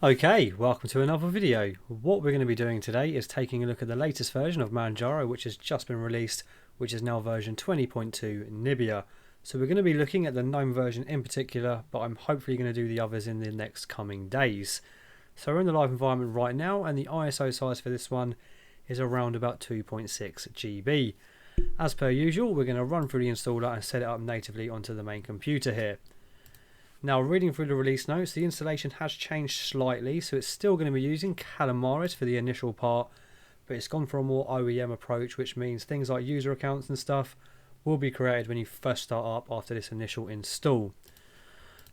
Okay, welcome to another video. What we're going to be doing today is taking a look at the latest version of Manjaro, which has just been released, which is now version 20.2 Nibia. So we're going to be looking at the GNOME version in particular, but I'm hopefully going to do the others in the next coming days. So we're in the live environment right now, and the ISO size for this one is around about 2.6 GB. As per usual, we're going to run through the installer and set it up natively onto the main computer here. Now, reading through the release notes, the installation has changed slightly, so it's still going to be using Calamares for the initial part, but it's gone for a more OEM approach, which means things like user accounts and stuff will be created when you first start up after this initial install.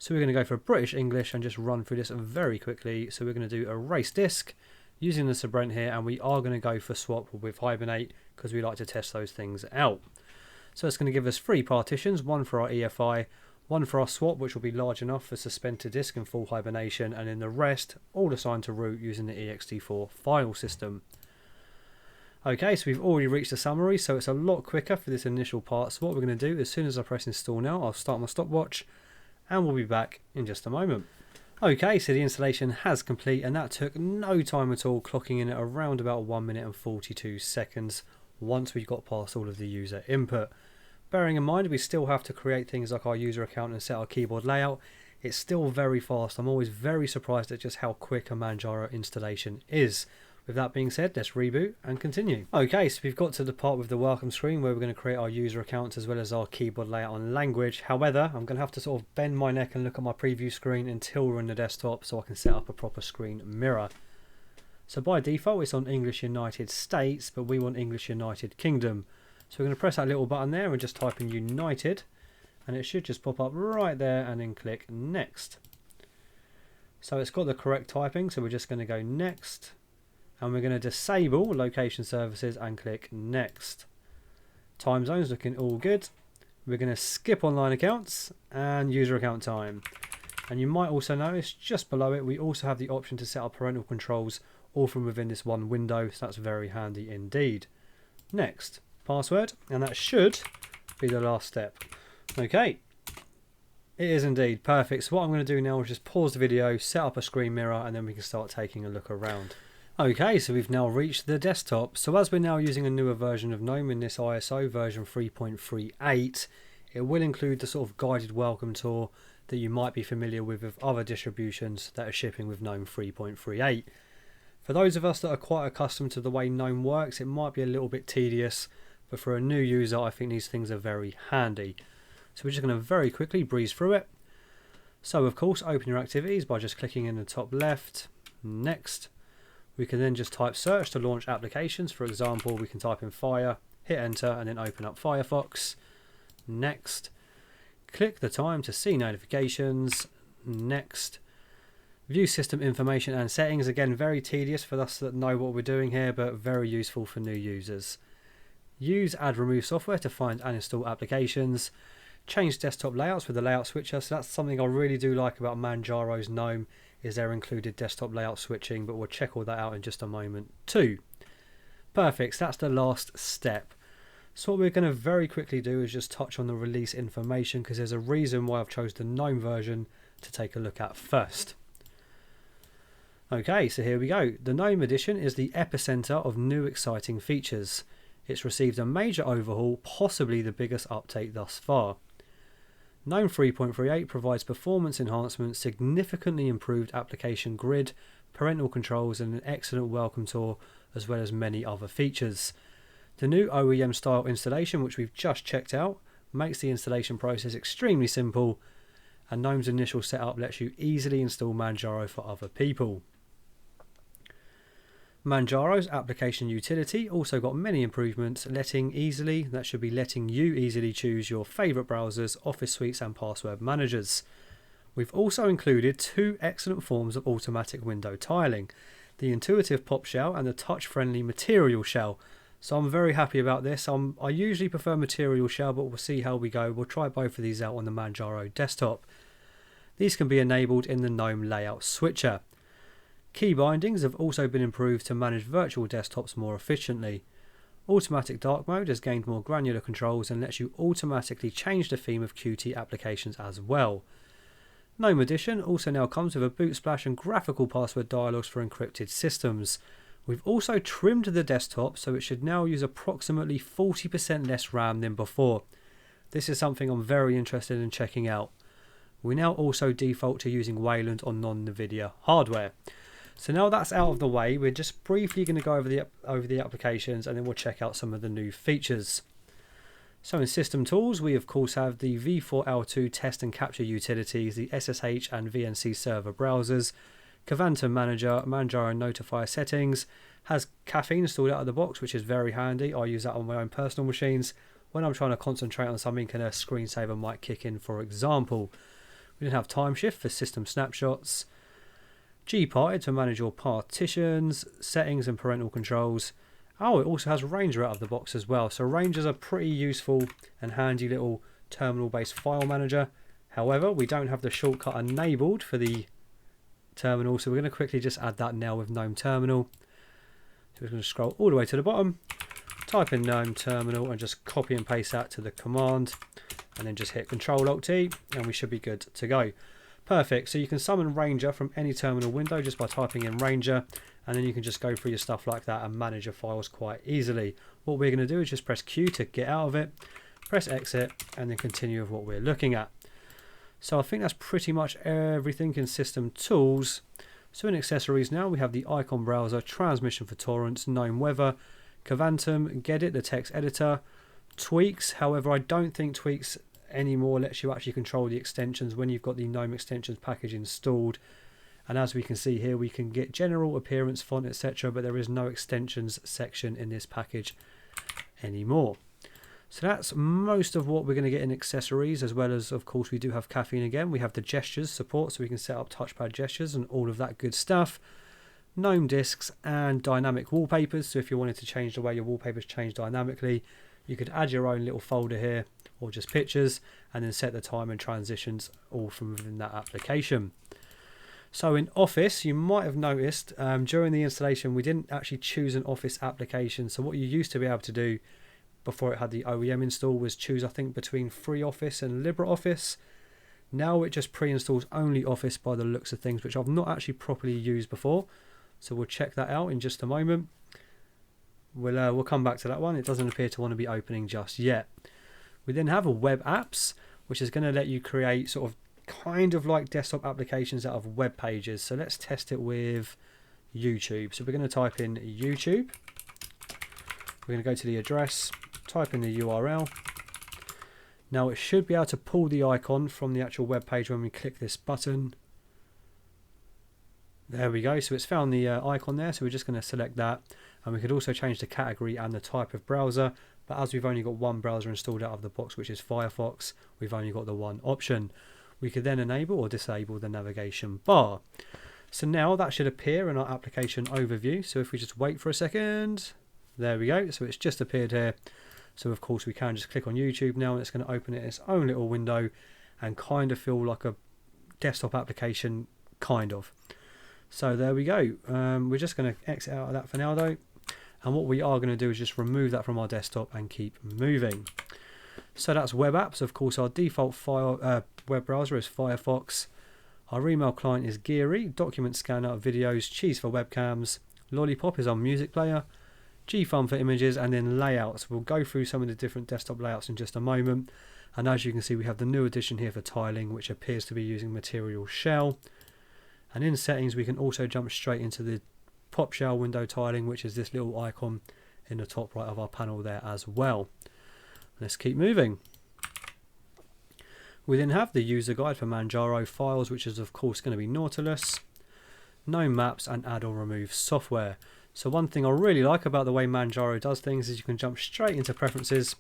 So we're going to go for British English and just run through this very quickly. So we're going to do erase disk using the Subrent here, and we are going to go for swap with Hibernate because we like to test those things out. So it's going to give us 3 partitions, one for our EFI, one for our swap, which will be large enough for suspend to disk and full hibernation, and then the rest all assigned to root using the ext4 file system. Okay, so we've already reached the summary, so it's a lot quicker for this initial part. So what we're going to do, as soon as I press install now, I'll start my stopwatch and we'll be back in just a moment. Okay, so the installation has complete, and that took no time at all, clocking in at around about 1 minute and 42 seconds once we got past all of the user input. Bearing in mind we still have to create things like our user account and set our keyboard layout, it's still very fast. I'm always very surprised at just how quick a Manjaro installation is. With that being said, let's reboot and continue. Okay, so we've got to the part with the welcome screen where we're going to create our user accounts as well as our keyboard layout and language. However, I'm going to have to sort of bend my neck and look at my preview screen until we're in the desktop so I can set up a proper screen mirror. So by default it's on English United States, but we want English United Kingdom. So we're going to press that little button there and just type in United, and it should just pop up right there, and then click Next. So it's got the correct typing, so we're just going to go Next, and we're going to disable location services and click Next. Time zones looking all good. We're going to skip online accounts and user account time. And you might also notice just below it we also have the option to set up parental controls all from within this one window, so that's very handy indeed. Next. Password, and that should be the last step. Okay, it is indeed perfect. So what I'm going to do now is just pause the video, set up a screen mirror, and then we can start taking a look around. Okay, so we've now reached the desktop. So as we're now using a newer version of GNOME in this ISO version 3.38, it will include the sort of guided welcome tour that you might be familiar with other distributions that are shipping with GNOME 3.38. For those of us that are quite accustomed to the way GNOME works, it might be a little bit tedious, but for a new user I think these things are very handy. So we're just going to very quickly breeze through it. So of course open your activities by just clicking in the top left, Next. We can then just type search to launch applications. For example, we can type in Fire, hit enter, and then open up Firefox. Next. Click the time to see notifications. Next. View system information and settings. Again, very tedious for us that know what we're doing here, but very useful for new users. Use add remove software to find and install applications. Change desktop layouts with the layout switcher. So that's something I really do like about Manjaro's GNOME, is their included desktop layout switching, but we'll check all that out in just a moment too. Perfect, so that's the last step. So what we're going to very quickly do is just touch on the release information, because there's a reason why I've chosen the GNOME version to take a look at first. Okay, so here we go. The GNOME edition is the epicenter of new exciting features. It's received a major overhaul, possibly the biggest update thus far. GNOME 3.38 provides performance enhancements, significantly improved application grid, parental controls, and an excellent welcome tour, as well as many other features. The new OEM style installation, which we've just checked out, makes the installation process extremely simple, and GNOME's initial setup lets you easily install Manjaro for other people. Manjaro's application utility also got many improvements, that should be letting you easily choose your favourite browsers, office suites and password managers. We've also included 2 excellent forms of automatic window tiling, the intuitive pop shell and the touch-friendly material shell. So I'm very happy about this. I usually prefer material shell, but we'll see how we go. We'll try both of these out on the Manjaro desktop. These can be enabled in the GNOME layout switcher. Key bindings have also been improved to manage virtual desktops more efficiently. Automatic dark mode has gained more granular controls and lets you automatically change the theme of Qt applications as well. GNOME Edition also now comes with a boot splash and graphical password dialogues for encrypted systems. We've also trimmed the desktop so it should now use approximately 40% less RAM than before. This is something I'm very interested in checking out. We now also default to using Wayland on non-NVIDIA hardware. So now that's out of the way, we're just briefly going to go over the applications and then we'll check out some of the new features. So in System Tools, we of course have the V4L2 test and capture utilities, the SSH and VNC server browsers, Cavantum Manager, Manjaro Notifier settings, has caffeine installed out of the box, which is very handy. I use that on my own personal machines when I'm trying to concentrate on something and a screensaver might kick in, for example. We then have Time Shift for system snapshots, Gparted to manage your partitions, settings and parental controls. Oh, it also has Ranger out of the box as well. So Ranger's a pretty useful and handy little terminal-based file manager. However, we don't have the shortcut enabled for the terminal, so we're going to quickly just add that now with GNOME Terminal. So we're going to scroll all the way to the bottom, type in GNOME Terminal and just copy and paste that to the command, and then just hit Ctrl-Alt-T and we should be good to go. Perfect. So you can summon Ranger from any terminal window just by typing in Ranger, and then you can just go through your stuff like that and manage your files quite easily. What we're going to do is just press Q to get out of it, press exit, and then continue with what we're looking at. So I think that's pretty much everything in System Tools. So in accessories now we have the icon browser, transmission for torrents, GNOME Weather, Cavantum, Gedit, the text editor, Tweaks. However, I don't think Tweaks anymore lets you actually control the extensions when you've got the GNOME extensions package installed. And as we can see here, we can get general appearance, font, etc., but there is no extensions section in this package anymore. So that's most of what we're going to get in accessories, as well as, of course, we do have caffeine again. We have the gestures support, so we can set up touchpad gestures and all of that good stuff. GNOME disks and dynamic wallpapers. So if you wanted to change the way your wallpapers change dynamically, you could add your own little folder here, or just pictures, and then set the time and transitions all from within that application. So in Office, you might have noticed during the installation we didn't actually choose an Office application. So what you used to be able to do before it had the OEM install was choose, I think, between FreeOffice and LibreOffice. Now it just pre-installs only Office by the looks of things, which I've not actually properly used before. So we'll check that out in just a moment. We'll come back to that one. It doesn't appear to want to be opening just yet. We then have a web apps, which is going to let you create sort of kind of like desktop applications out of web pages. So let's test it with YouTube. So we're going to type in YouTube. We're going to go to the address, type in the URL. Now it should be able to pull the icon from the actual web page when we click this button. There we go. So it's found the icon there. So we're just going to select that. And we could also change the category and the type of browser. But as we've only got one browser installed out of the box, which is Firefox, we've only got the one option. We could then enable or disable the navigation bar. So now that should appear in our application overview. So if we just wait for a second, there we go. So it's just appeared here. So of course we can just click on YouTube now and it's going to open it in its own little window and kind of feel like a desktop application, kind of. So there we go. We're just going to exit out of that for now though. And what we are going to do is just remove that from our desktop and keep moving. So that's web apps. Of course, our default web browser is Firefox. Our email client is Geary. Document scanner, videos, Cheese for webcams. Lollipop is our music player. GFun for images, and then layouts. We'll go through some of the different desktop layouts in just a moment. And as you can see, we have the new addition here for tiling, which appears to be using Material Shell. And in settings, we can also jump straight into the Pop Shell window tiling, which is this little icon in the top right of our panel there as well. Let's keep moving. We then have the user guide for Manjaro files, which is of course going to be Nautilus, GNOME Maps, and add or remove software. So one thing I really like about the way Manjaro does things is you can jump straight into preferences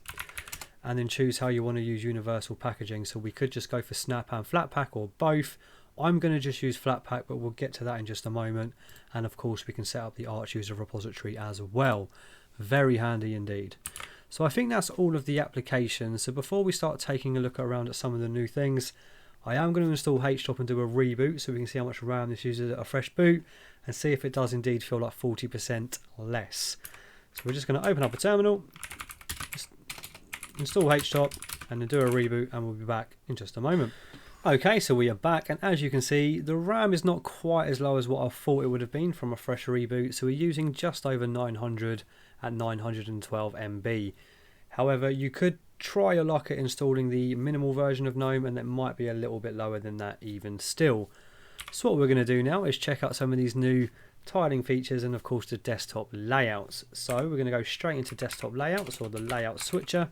and then choose how you want to use universal packaging. So we could just go for Snap and Flatpak or both. I'm going to just use Flatpak, but we'll get to that in just a moment. And of course we can set up the Arch user repository as well. Very handy indeed. So I think that's all of the applications. So before we start taking a look around at some of the new things, I am going to install HTOP and do a reboot so we can see how much RAM this uses at a fresh boot and see if it does indeed feel like 40% less. So we're just going to open up a terminal, install HTOP and then do a reboot, and we'll be back in just a moment. Okay, so we are back, and as you can see, the RAM is not quite as low as what I thought it would have been from a fresh reboot, so we're using just over 900 at 912 MB. However, you could try your luck at installing the minimal version of GNOME, and it might be a little bit lower than that even still. So what we're going to do now is check out some of these new tiling features and of course the desktop layouts. So we're going to go straight into desktop layouts, or the layout switcher.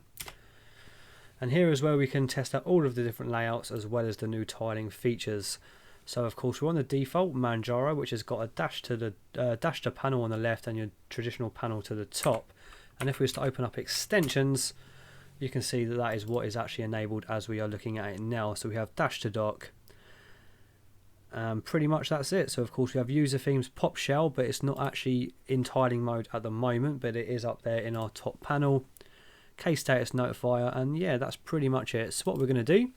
And here is where we can test out all of the different layouts as well as the new tiling features. So of course we're on the default Manjaro, which has got a dash to panel on the left and your traditional panel to the top. And if we was to open up extensions, you can see that that is what is actually enabled as we are looking at it now. So we have dash to dock. Pretty much that's it. So of course we have user themes pop shell, but it's not actually in tiling mode at the moment, but it is up there in our top panel. Case status notifier, and yeah, that's pretty much it. So what we're going to do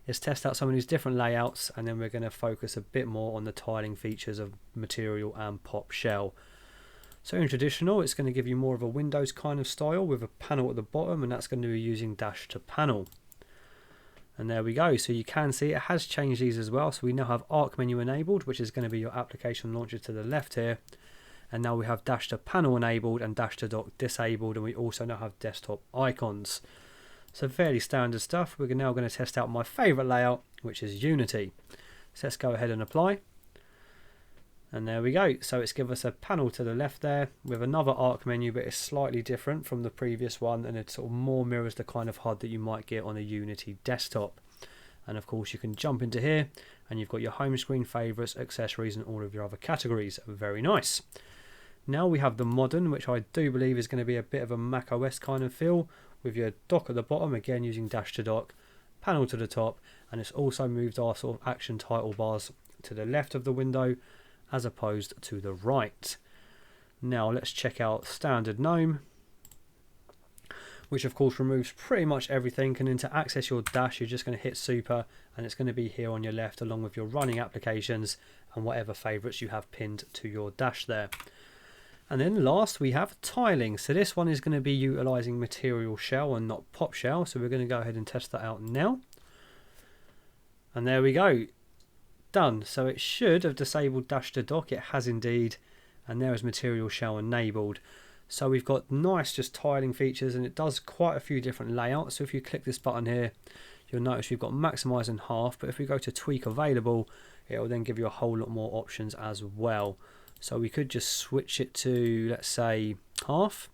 is test out some of these different layouts, and then we're going to focus a bit more on the tiling features of material and pop shell. So in traditional, it's going to give you more of a Windows kind of style with a panel at the bottom, and that's going to be using dash to panel. And there we go. So you can see it has changed these as well. So we now have arc menu enabled, which is going to be your application launcher to the left here. And now we have dash to panel enabled and dash to dock disabled, and we also now have desktop icons. So fairly standard stuff. We're now going to test out my favourite layout, which is Unity. So let's go ahead and apply. And there we go. So it's given us a panel to the left there with another arc menu, but it's slightly different from the previous one, and it sort of more mirrors the kind of HUD that you might get on a Unity desktop. And of course you can jump into here and you've got your home screen, favourites, accessories and all of your other categories. Very nice. Now we have the modern, which I do believe is going to be a bit of a Mac OS kind of feel, with your dock at the bottom, again using dash to dock, panel to the top, and it's also moved our sort of action title bars to the left of the window as opposed to the right. Now let's check out standard GNOME, which of course removes pretty much everything, and then to access your dash you're just going to hit super, and it's going to be here on your left along with your running applications and whatever favourites you have pinned to your dash there. And then last we have tiling. So this one is going to be utilising material shell and not pop shell. So we're going to go ahead and test that out now. And there we go. Done. So it should have disabled dash to dock. It has indeed. And there is material shell enabled. So we've got nice just tiling features, and it does quite a few different layouts. So if you click this button here, you'll notice we've got maximise and half. But if we go to tweak available, it will then give you a whole lot more options as well. So we could just switch it to, let's say, half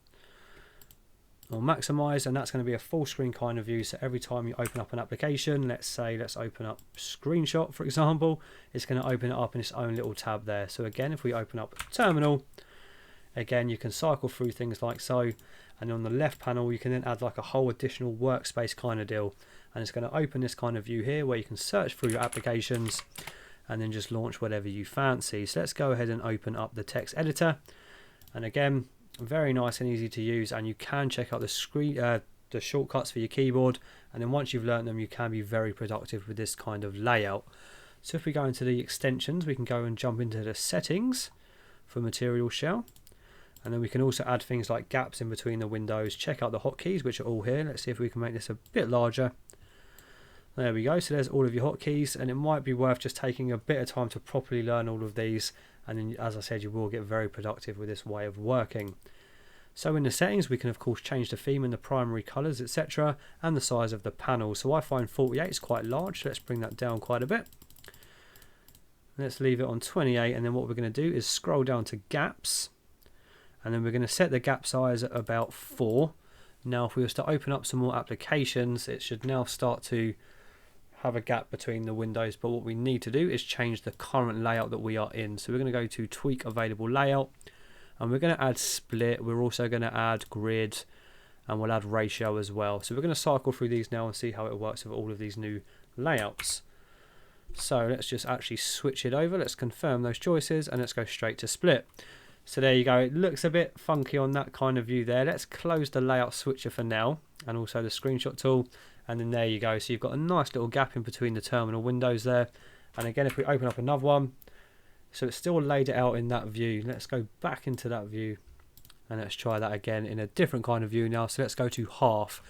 or maximize, and that's going to be a full screen kind of view. So every time you open up an application, let's open up screenshot, for example, it's going to open it up in its own little tab there. So again, if we open up terminal, again, you can cycle through things like so. And on the left panel, you can then add like a whole additional workspace kind of deal. And it's going to open this kind of view here where you can search through your applications and then just launch whatever you fancy. So let's go ahead and open up the text editor, and again, very nice and easy to use, and you can check out the shortcuts for your keyboard, and then once you've learned them you can be very productive with this kind of layout. So if we go into the extensions, we can go and jump into the settings for material shell, and then we can also add things like gaps in between the windows. Check out the hotkeys, which are all here. Let's see if we can make this a bit larger. There we go. So there's all of your hotkeys, and it might be worth just taking a bit of time to properly learn all of these, and then, as I said, you will get very productive with this way of working. So in the settings, we can of course change the theme and the primary colours, etc., and the size of the panel. So I find 48 is quite large, so let's bring that down quite a bit. Let's leave it on 28, and then what we're going to do is scroll down to gaps, and then we're going to set the gap size at about 4. Now if we were to open up some more applications, it should now start to have a gap between the windows, but what we need to do is change the current layout that we are in. So we're going to go to tweak available layout, and we're going to add split. We're also going to add grid, and we'll add ratio as well. So we're going to cycle through these now and see how it works with all of these new layouts. So let's just actually switch it over. Let's confirm those choices, and let's go straight to split. So there you go. It looks a bit funky on that kind of view there. Let's close the layout switcher for now, and also the screenshot tool. And then there you go. So you've got a nice little gap in between the terminal windows there. And again, if we open up another one, so it's still laid it out in that view. Let's go back into that view, and let's try that again in a different kind of view now. So let's go to half.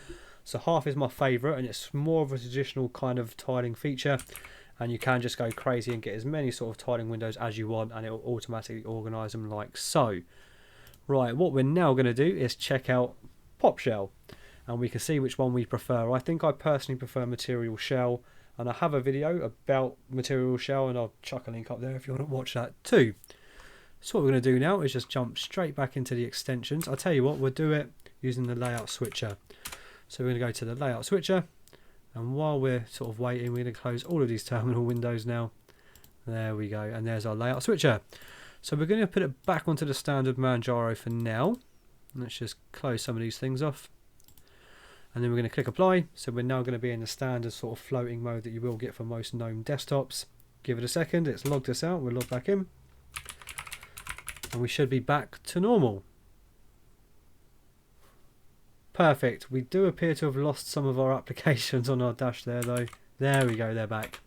So half is my favourite, and it's more of a traditional kind of tiling feature, and you can just go crazy and get as many sort of tiling windows as you want, and it will automatically organise them like so. Right, what we're now going to do is check out Pop Shell, and we can see which one we prefer. I think I personally prefer Material Shell, and I have a video about Material Shell, and I'll chuck a link up there if you want to watch that too. So what we're going to do now is just jump straight back into the extensions. I'll tell you what, we'll do it using the layout switcher. So we're going to go to the layout switcher, and while we're sort of waiting, we're going to close all of these terminal windows now. There we go, and there's our layout switcher. So we're going to put it back onto the standard Manjaro for now. Let's just close some of these things off. And then we're going to click apply. So we're now going to be in the standard sort of floating mode that you will get for most GNOME desktops. Give it a second, it's logged us out, we'll log back in. And we should be back to normal. Perfect. We do appear to have lost some of our applications on our dash there though. There we go, they're back.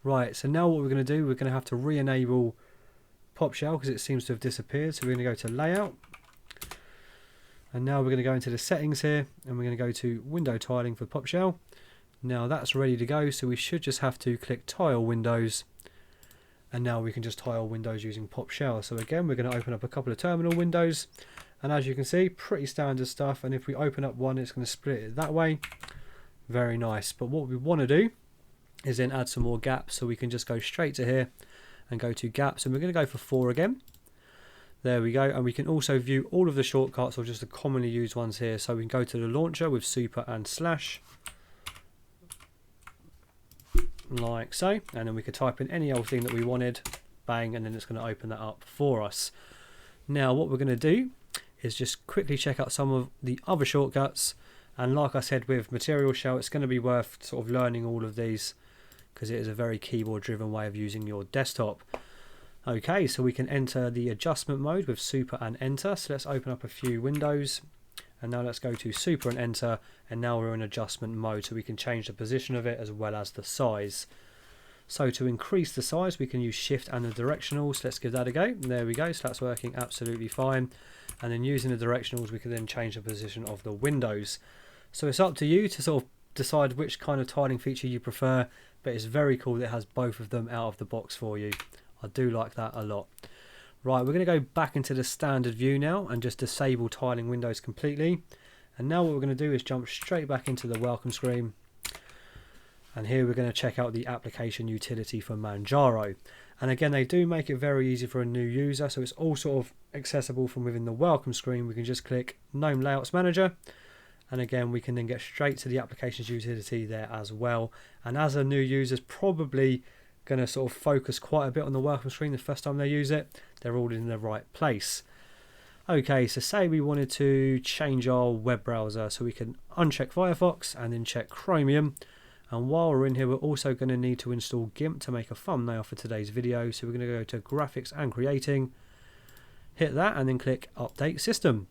Right, so now what we're going to do, we're going to have to re-enable Pop Shell because it seems to have disappeared. So we're going to go to layout, and now we're going to go into the settings here, and we're going to go to window tiling for Pop Shell. Now that's ready to go, so we should just have to click tile windows, and now we can just tile windows using Pop Shell. So again, we're going to open up a couple of terminal windows, and as you can see, pretty standard stuff. And if we open up one, it's going to split it that way. Very nice. But what we want to do is then add some more gaps, so we can just go straight to here and go to gaps, and we're going to go for 4 again. There we go, and we can also view all of the shortcuts or just the commonly used ones here. So we can go to the launcher with super and slash, like so, and then we could type in any old thing that we wanted, bang, and then it's going to open that up for us. Now what we're going to do is just quickly check out some of the other shortcuts, and like I said with Material Shell, it's going to be worth sort of learning all of these because it is a very keyboard driven way of using your desktop. Okay, so we can enter the adjustment mode with super and enter. So let's open up a few windows, and now let's go to super and enter, and now we're in adjustment mode, so we can change the position of it as well as the size. So to increase the size, we can use shift and the directionals. Let's give that a go. There we go, so that's working absolutely fine. And then using the directionals, we can then change the position of the windows. So it's up to you to sort of decide which kind of tiling feature you prefer, but it's very cool that it has both of them out of the box for you. I do like that a lot. Right, we're going to go back into the standard view now and just disable tiling windows completely. And now what we're going to do is jump straight back into the welcome screen. And here we're going to check out the application utility for Manjaro. And again, they do make it very easy for a new user, so it's all sort of accessible from within the welcome screen. We can just click GNOME Layouts Manager, and again we can then get straight to the applications utility there as well. And as a new user is probably going to sort of focus quite a bit on the welcome screen the first time they use it, they're all in the right place. Okay, so say we wanted to change our web browser, so we can uncheck Firefox and then check Chromium. And while we're in here, we're also going to need to install GIMP to make a thumbnail for today's video. So we're going to go to Graphics and Creating, hit that, and then click Update System.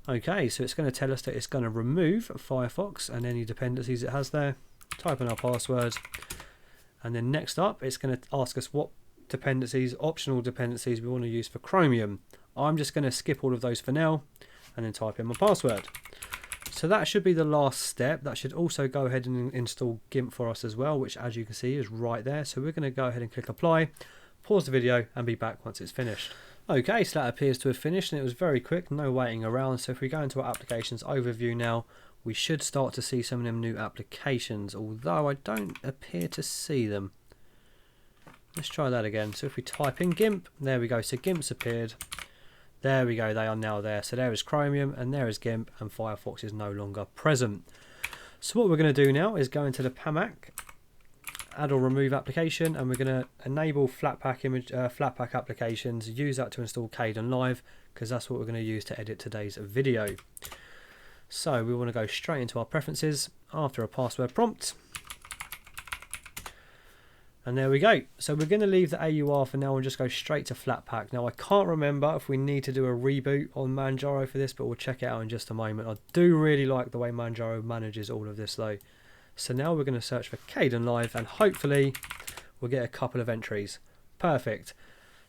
Okay, so it's going to tell us that it's going to remove Firefox and any dependencies it has there. Type in our password, and then next up, it's going to ask us what dependencies, optional dependencies, we want to use for Chromium. I'm just going to skip all of those for now, and then type in my password. So that should be the last step. That should also go ahead and install GIMP for us as well, which as you can see is right there. So we're going to go ahead and click apply, pause the video, and be back once it's finished. Okay, so that appears to have finished, and it was very quick, no waiting around. So if we go into our applications overview now, we should start to see some of them new applications, although I don't appear to see them. Let's try that again. So if we type in GIMP, there we go, so GIMP's appeared. There we go, they are now there. So there is Chromium and there is GIMP, and Firefox is no longer present. So what we're going to do now is go into the PAMAC, add or remove application, and we're going to enable Flatpak applications, use that to install Kdenlive, because that's what we're going to use to edit today's video. So we want to go straight into our preferences after a password prompt. And there we go. So we're going to leave the AUR for now and just go straight to Flatpak. Now I can't remember if we need to do a reboot on Manjaro for this, but we'll check it out in just a moment. I do really like the way Manjaro manages all of this though. So now we're going to search for Kdenlive, and hopefully we'll get a couple of entries. Perfect.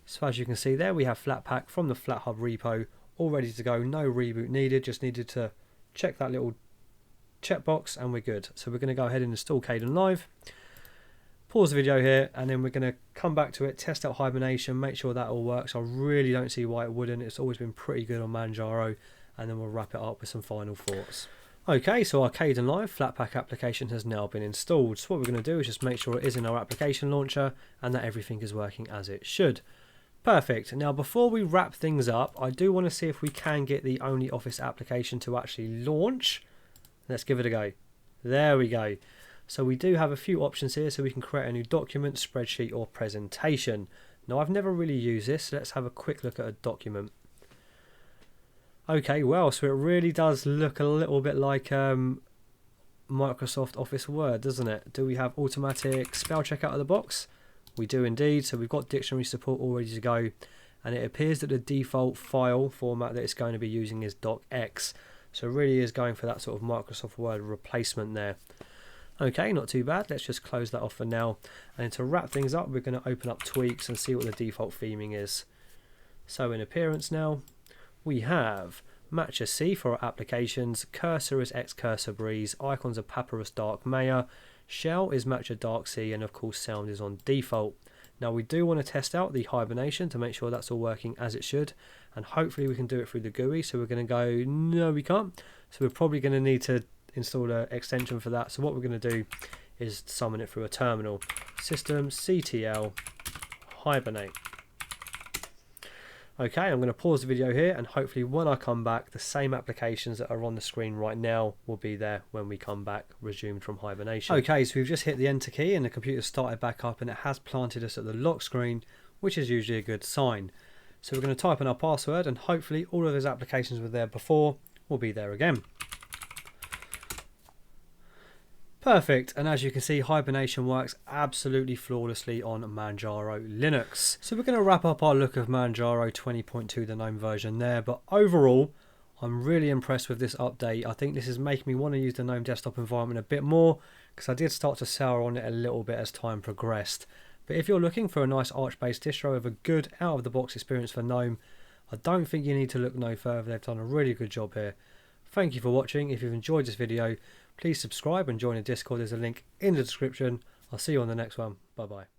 So as you can see there, we have Flatpak from the FlatHub repo all ready to go. No reboot needed, just needed to check that little checkbox, and we're good. So we're going to go ahead and install Kdenlive. Pause the video here, and then we're going to come back to it, test out hibernation, make sure that all works. I really don't see why it wouldn't. It's always been pretty good on Manjaro, and then we'll wrap it up with some final thoughts. Okay, so our Kdenlive Flatpak application has now been installed. So what we're going to do is just make sure it is in our application launcher and that everything is working as it should. Perfect. Now before we wrap things up, I do want to see if we can get the OnlyOffice application to actually launch. Let's give it a go. There we go. So we do have a few options here, so we can create a new document, spreadsheet or presentation. Now I've never really used this, so let's have a quick look at a document. Okay, well, so it really does look a little bit like Microsoft Office Word, doesn't it? Do we have automatic spell check out of the box? We do indeed, so we've got dictionary support all ready to go, and it appears that the default file format that it's going to be using is docx, so it really is going for that sort of Microsoft Word replacement there. Okay, not too bad. Let's just close that off for now. And to wrap things up, we're going to open up tweaks and see what the default theming is. So in appearance now, we have Matcha C for our applications, cursor is X Cursor Breeze, icons are Papyrus Dark Maya, shell is Matcha Dark Sea, and of course sound is on default. Now we do want to test out the hibernation to make sure that's all working as it should, and hopefully we can do it through the GUI. So we're going to go, no we can't, so we're probably going to need to install an extension for that. So what we're going to do is summon it through a terminal. Systemctl hibernate. Okay, I'm going to pause the video here, and hopefully when I come back, the same applications that are on the screen right now will be there when we come back, resumed from hibernation. Okay, so we've just hit the enter key and the computer started back up, and it has planted us at the lock screen, which is usually a good sign. So we're going to type in our password, and hopefully all of those applications were there before will be there again. Perfect, and as you can see, hibernation works absolutely flawlessly on Manjaro Linux. So we're going to wrap up our look of Manjaro 20.2, the GNOME version there, but overall I'm really impressed with this update. I think this is making me want to use the GNOME desktop environment a bit more, because I did start to sour on it a little bit as time progressed. But if you're looking for a nice Arch-based distro with a good out-of-the-box experience for GNOME, I don't think you need to look no further. They've done a really good job here. Thank you for watching. If you've enjoyed this video, please subscribe and join the Discord. There's a link in the description. I'll see you on the next one. Bye bye.